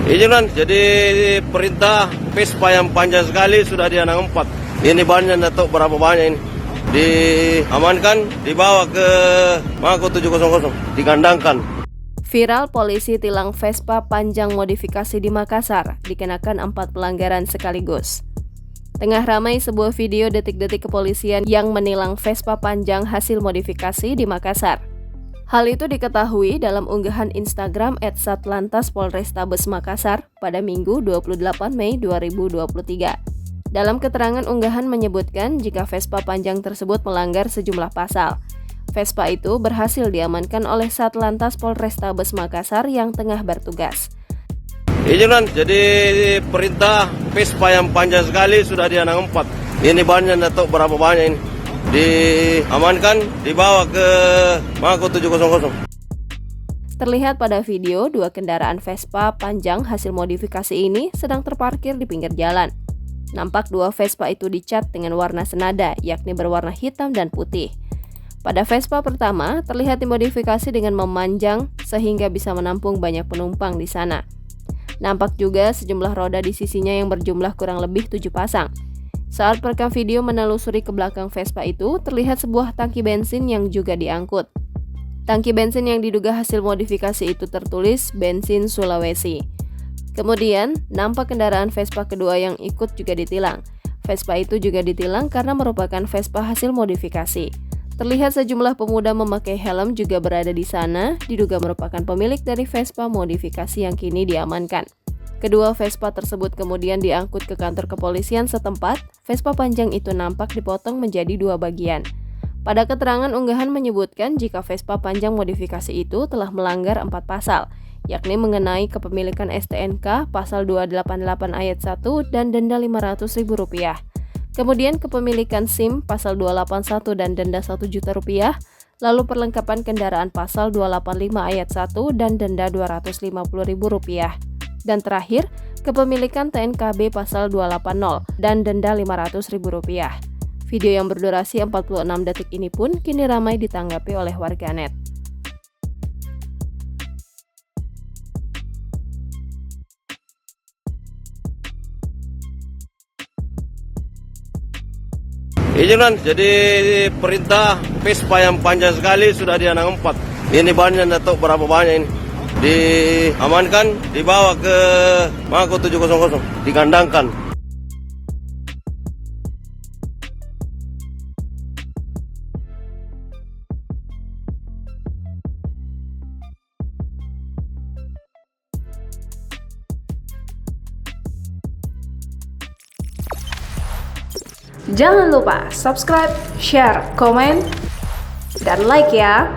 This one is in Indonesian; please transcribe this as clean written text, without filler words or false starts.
Ini kan jadi perintah Vespa yang panjang sekali sudah di anak 4. Ini bannya tidak tahu berapa banyak ini. Diamankan, dibawa ke Mako 700, digandangkan. Viral polisi tilang Vespa panjang modifikasi di Makassar, dikenakan 4 pelanggaran sekaligus. Tengah ramai sebuah video detik-detik kepolisian yang menilang Vespa panjang hasil modifikasi di Makassar. Hal itu diketahui dalam unggahan Instagram @Satlantas Polrestabes Makassar pada Minggu 28 Mei 2023. Dalam keterangan unggahan menyebutkan jika Vespa panjang tersebut melanggar sejumlah pasal. Vespa itu berhasil diamankan oleh Satlantas Polrestabes Makassar yang tengah bertugas. Ini kan jadi perintah Vespa yang panjang sekali sudah di anak 4. Ini bannya tidak tahu berapa banyak ini. Diamankan, dibawa ke Mako 700. Terlihat pada video 2 kendaraan Vespa panjang hasil modifikasi ini sedang terparkir di pinggir jalan. Nampak 2 Vespa itu dicat dengan warna senada, yakni berwarna hitam dan putih. Pada Vespa pertama, terlihat dimodifikasi dengan memanjang sehingga bisa menampung banyak penumpang di sana. Nampak juga sejumlah roda di sisinya yang berjumlah kurang lebih 7 pasang. Saat perekam video menelusuri ke belakang Vespa itu, terlihat sebuah tangki bensin yang juga diangkut. Tangki bensin yang diduga hasil modifikasi itu tertulis bensin Sulawesi. Kemudian, nampak kendaraan Vespa kedua yang ikut juga ditilang. Vespa itu juga ditilang karena merupakan Vespa hasil modifikasi. Terlihat sejumlah pemuda memakai helm juga berada di sana, diduga merupakan pemilik dari Vespa modifikasi yang kini diamankan. Kedua Vespa tersebut kemudian diangkut ke kantor kepolisian setempat. Vespa panjang itu nampak dipotong menjadi 2 bagian. Pada keterangan unggahan menyebutkan jika Vespa panjang modifikasi itu telah melanggar 4 pasal, yakni mengenai kepemilikan STNK pasal 288 ayat 1 dan denda Rp500.000. Kemudian kepemilikan SIM pasal 281 dan denda Rp1.000.000, lalu perlengkapan kendaraan pasal 285 ayat 1 dan denda Rp250.000. Dan terakhir, kepemilikan TNKB pasal 280 dan denda Rp500.000. Video yang berdurasi 46 detik ini pun kini ramai ditanggapi oleh warganet. Ini kan jadi perintah Vespa yang panjang sekali sudah di anak 4. Ini bannya tidak tahu berapa banyak ini. Diamankan, dibawa ke Mako 700, digandangkan. Jangan lupa subscribe, share, komen, dan like ya.